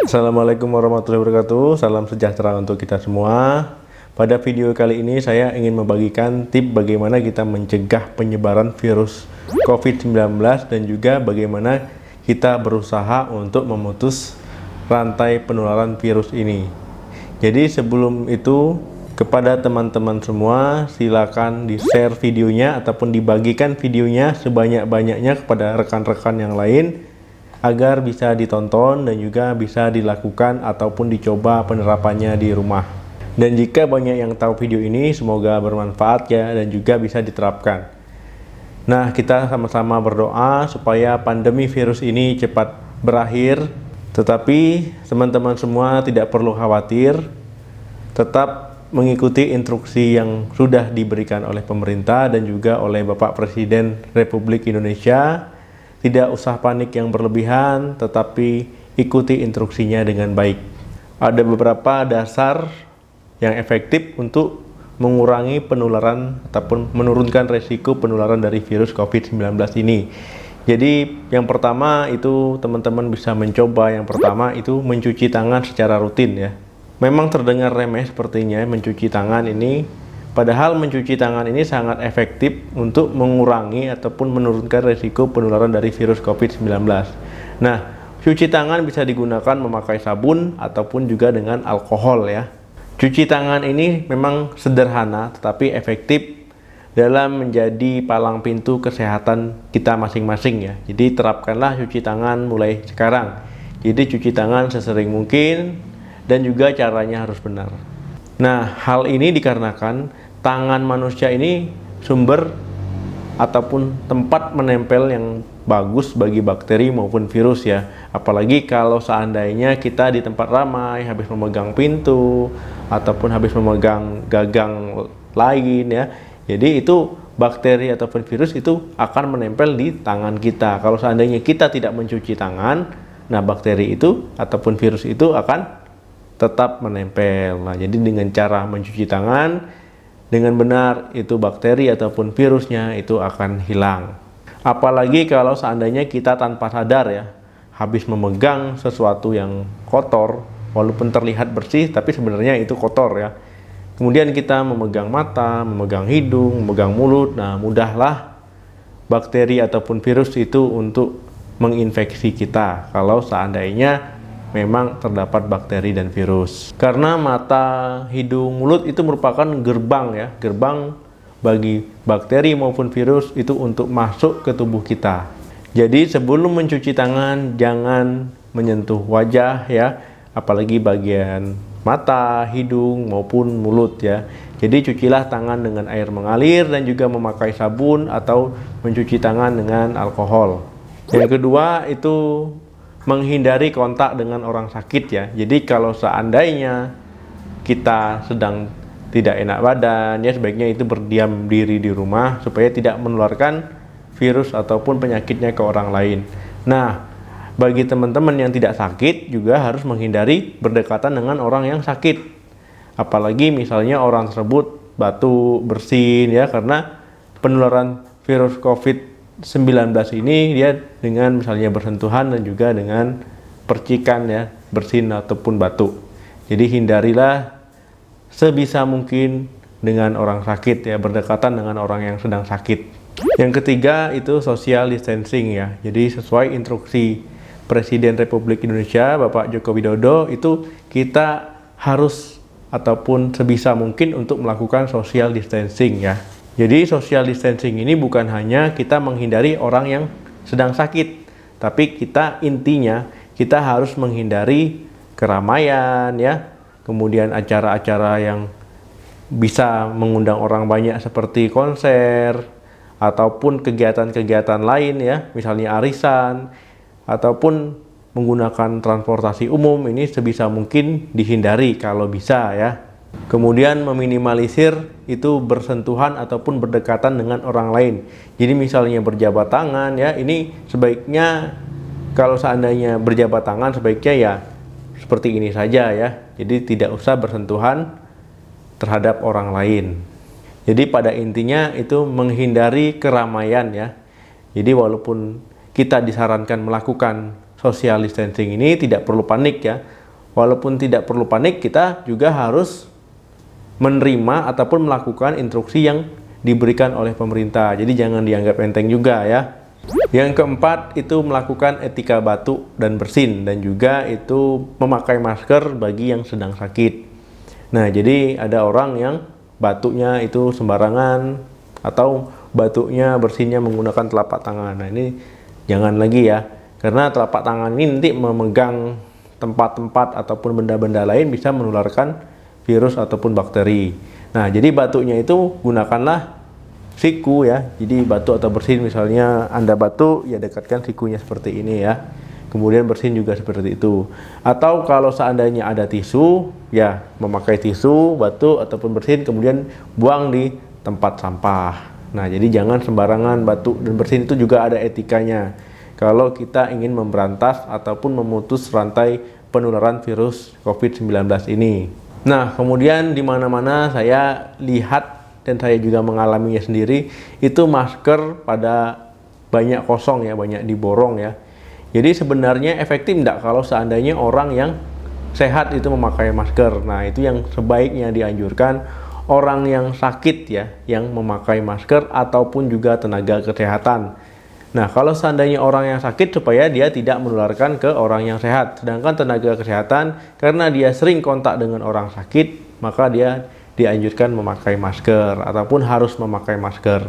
Assalamualaikum warahmatullahi wabarakatuh. Salam sejahtera untuk kita semua. Pada video kali ini saya ingin membagikan tips bagaimana kita mencegah penyebaran virus COVID-19 dan juga bagaimana kita berusaha untuk memutus rantai penularan virus ini. Jadi sebelum itu, kepada teman-teman semua silakan di-share videonya ataupun dibagikan videonya sebanyak-banyaknya kepada rekan-rekan yang lain agar bisa ditonton dan juga bisa dilakukan ataupun dicoba penerapannya di rumah. Dan jika banyak yang tahu video ini, semoga bermanfaat ya dan juga bisa diterapkan. Nah, kita sama-sama berdoa supaya pandemi virus ini cepat berakhir. Tetapi teman-teman semua tidak perlu khawatir, tetap mengikuti instruksi yang sudah diberikan oleh pemerintah dan juga oleh Bapak Presiden Republik Indonesia. Tidak usah panik yang berlebihan, tetapi ikuti instruksinya dengan baik. Ada beberapa dasar yang efektif untuk mengurangi penularan ataupun menurunkan resiko penularan dari virus COVID-19 ini. Jadi yang pertama itu teman-teman bisa mencoba, yang pertama itu mencuci tangan secara rutin ya. Memang terdengar remeh sepertinya mencuci tangan ini, padahal mencuci tangan ini sangat efektif untuk mengurangi ataupun menurunkan resiko penularan dari virus COVID-19. Nah, cuci tangan bisa digunakan memakai sabun ataupun juga dengan alkohol ya. Cuci tangan ini memang sederhana tetapi efektif dalam menjadi palang pintu kesehatan kita masing-masing ya. Jadi terapkanlah cuci tangan mulai sekarang. Jadi cuci tangan sesering mungkin dan juga caranya harus benar. Nah, hal ini dikarenakan tangan manusia ini sumber ataupun tempat menempel yang bagus bagi bakteri maupun virus ya. Apalagi kalau seandainya kita di tempat ramai, habis memegang pintu ataupun habis memegang gagang lain ya. Jadi itu bakteri ataupun virus itu akan menempel di tangan kita. Kalau seandainya kita tidak mencuci tangan, nah bakteri itu ataupun virus itu akan tetap menempel. Nah, jadi dengan cara mencuci tangan dengan benar, itu bakteri ataupun virusnya itu akan hilang. Apalagi kalau seandainya kita tanpa sadar ya, habis memegang sesuatu yang kotor, walaupun terlihat bersih, tapi sebenarnya itu kotor ya. Kemudian kita memegang mata, memegang hidung, memegang mulut, nah mudahlah bakteri ataupun virus itu untuk menginfeksi kita kalau seandainya memang terdapat bakteri dan virus. Karena mata, hidung, mulut itu merupakan gerbang ya, gerbang bagi bakteri maupun virus itu untuk masuk ke tubuh kita. Jadi sebelum mencuci tangan jangan menyentuh wajah ya, apalagi bagian mata, hidung maupun mulut ya. Jadi cucilah tangan dengan air mengalir dan juga memakai sabun atau mencuci tangan dengan alkohol. Yang kedua itu menghindari kontak dengan orang sakit ya. Jadi kalau seandainya kita sedang tidak enak badan ya, sebaiknya itu berdiam diri di rumah supaya tidak menularkan virus ataupun penyakitnya ke orang lain. Nah, bagi teman-teman yang tidak sakit juga harus menghindari berdekatan dengan orang yang sakit. Apalagi misalnya orang tersebut batuk, bersin ya, karena penularan virus COVID-19 ini dia dengan misalnya bersentuhan dan juga dengan percikan ya, bersin ataupun batuk. Jadi hindarilah sebisa mungkin dengan orang sakit ya, berdekatan dengan orang yang sedang sakit. Yang ketiga itu social distancing ya. Jadi sesuai instruksi Presiden Republik Indonesia Bapak Joko Widodo itu kita harus ataupun sebisa mungkin untuk melakukan social distancing ya. Jadi social distancing ini bukan hanya kita menghindari orang yang sedang sakit, tapi kita intinya kita harus menghindari keramaian ya, kemudian acara-acara yang bisa mengundang orang banyak seperti konser ataupun kegiatan-kegiatan lain ya, misalnya arisan ataupun menggunakan transportasi umum, ini sebisa mungkin dihindari kalau bisa ya. Kemudian meminimalisir itu bersentuhan ataupun berdekatan dengan orang lain. Jadi misalnya berjabat tangan ya, ini sebaiknya kalau seandainya berjabat tangan sebaiknya ya seperti ini saja ya. Jadi tidak usah bersentuhan terhadap orang lain. Jadi pada intinya itu menghindari keramaian ya. Jadi walaupun kita disarankan melakukan social distancing ini tidak perlu panik ya. walaupun tidak perlu panik, kita juga harus menerima ataupun melakukan instruksi yang diberikan oleh pemerintah. Jadi jangan dianggap enteng juga ya. Yang keempat itu melakukan etika batuk dan bersin, dan juga itu memakai masker bagi yang sedang sakit. Nah, jadi ada orang yang batuknya itu sembarangan atau batuknya bersinnya menggunakan telapak tangan. Nah, ini jangan lagi ya, karena telapak tangan ini nanti memegang tempat-tempat ataupun benda-benda lain, bisa menularkan virus ataupun bakteri. Nah, jadi batuknya itu gunakanlah siku ya. Jadi batuk atau bersin, misalnya Anda batuk, ya dekatkan sikunya seperti ini ya. Kemudian bersin juga seperti itu. Atau kalau seandainya ada tisu, ya memakai tisu, batuk ataupun bersin, kemudian buang di tempat sampah. Nah, jadi jangan sembarangan batuk dan bersin, itu juga ada etikanya. Kalau kita ingin memberantas ataupun memutus rantai penularan virus COVID-19 ini. Nah, kemudian di mana-mana saya lihat dan saya juga mengalaminya sendiri, itu masker pada banyak kosong ya, banyak diborong ya. Jadi sebenarnya efektif enggak kalau seandainya orang yang sehat itu memakai masker? Nah, itu yang sebaiknya dianjurkan orang yang sakit ya, yang memakai masker, ataupun juga tenaga kesehatan. Nah, kalau seandainya orang yang sakit, supaya dia tidak menularkan ke orang yang sehat. Sedangkan tenaga kesehatan, karena dia sering kontak dengan orang sakit, maka dia dianjurkan memakai masker ataupun harus memakai masker.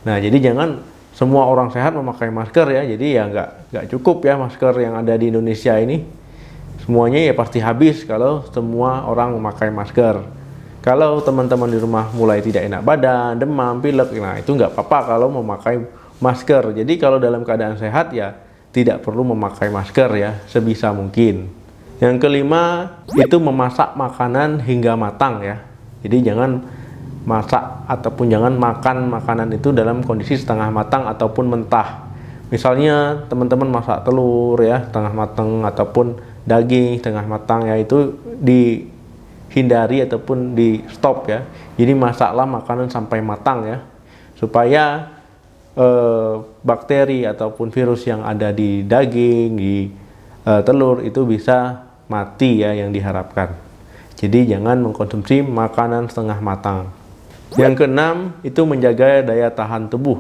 Nah, jadi jangan semua orang sehat memakai masker ya. Jadi ya nggak cukup ya masker yang ada di Indonesia ini. Semuanya ya pasti habis kalau semua orang memakai masker. Kalau teman-teman di rumah mulai tidak enak badan, demam, pilek, nah itu nggak apa-apa kalau memakai masker. Jadi kalau dalam keadaan sehat ya tidak perlu memakai masker ya, sebisa mungkin. Yang kelima itu memasak makanan hingga matang ya. Jadi jangan masak ataupun jangan makan makanan itu dalam kondisi setengah matang ataupun mentah. Misalnya teman-teman masak telur ya setengah matang ataupun daging setengah matang, ya itu dihindari ataupun di stop ya. Jadi masaklah makanan sampai matang ya, supaya bakteri ataupun virus yang ada di daging, di telur itu bisa mati ya, yang diharapkan. Jadi jangan mengkonsumsi makanan setengah matang. Yang keenam itu menjaga daya tahan tubuh.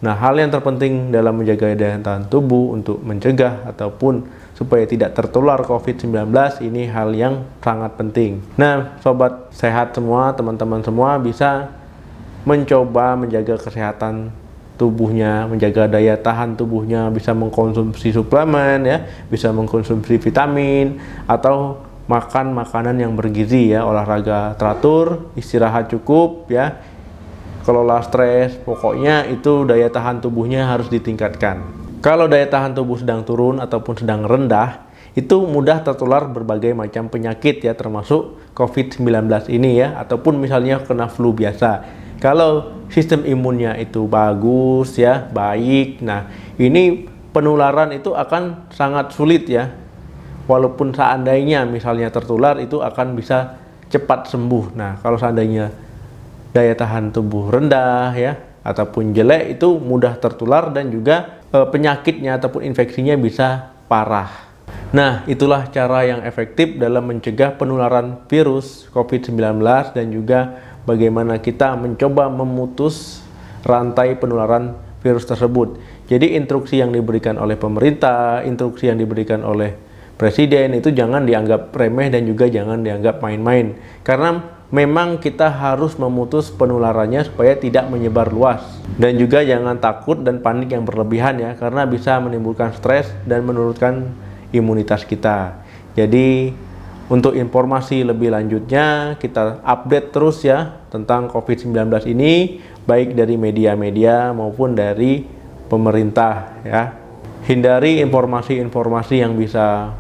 Nah, hal yang terpenting dalam menjaga daya tahan tubuh untuk mencegah ataupun supaya tidak tertular COVID-19, ini hal yang sangat penting. Nah, sobat sehat semua, teman-teman semua bisa mencoba menjaga kesehatan tubuhnya, menjaga daya tahan tubuhnya, bisa mengkonsumsi suplemen ya, bisa mengkonsumsi vitamin, atau makan makanan yang bergizi ya, olahraga teratur, istirahat cukup ya, kelola stres, pokoknya itu daya tahan tubuhnya harus ditingkatkan. Kalau daya tahan tubuh sedang turun ataupun sedang rendah, itu mudah tertular berbagai macam penyakit ya, termasuk COVID-19 ini ya, ataupun misalnya kena flu biasa. Kalau sistem imunnya itu bagus ya, baik, nah ini penularan itu akan sangat sulit ya. Walaupun seandainya misalnya tertular, itu akan bisa cepat sembuh. Nah, kalau seandainya daya tahan tubuh rendah ya, ataupun jelek, itu mudah tertular dan juga penyakitnya ataupun infeksinya bisa parah. Nah, itulah cara yang efektif dalam mencegah penularan virus COVID-19 dan juga bagaimana kita mencoba memutus rantai penularan virus tersebut. Jadi instruksi yang diberikan oleh pemerintah, instruksi yang diberikan oleh Presiden itu jangan dianggap remeh dan juga jangan dianggap main-main. Karena memang kita harus memutus penularannya supaya tidak menyebar luas. Dan juga jangan takut dan panik yang berlebihan ya, karena bisa menimbulkan stres dan menurunkan imunitas kita. Jadi untuk informasi lebih lanjutnya kita update terus ya tentang COVID-19 ini, baik dari media-media maupun dari pemerintah ya. Hindari informasi-informasi yang bisa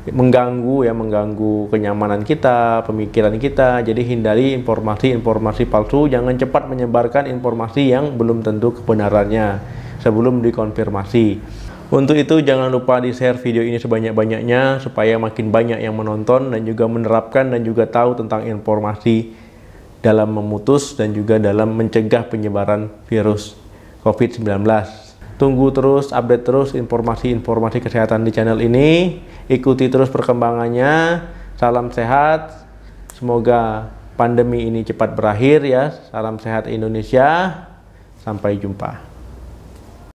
mengganggu kenyamanan kita, pemikiran kita. Jadi hindari informasi-informasi palsu, jangan cepat menyebarkan informasi yang belum tentu kebenarannya sebelum dikonfirmasi. Untuk itu jangan lupa di-share video ini sebanyak-banyaknya supaya makin banyak yang menonton dan juga menerapkan dan juga tahu tentang informasi dalam memutus dan juga dalam mencegah penyebaran virus COVID-19. Tunggu terus, update terus informasi-informasi kesehatan di channel ini. Ikuti terus perkembangannya. Salam sehat. Semoga pandemi ini cepat berakhir ya. Salam sehat Indonesia. Sampai jumpa.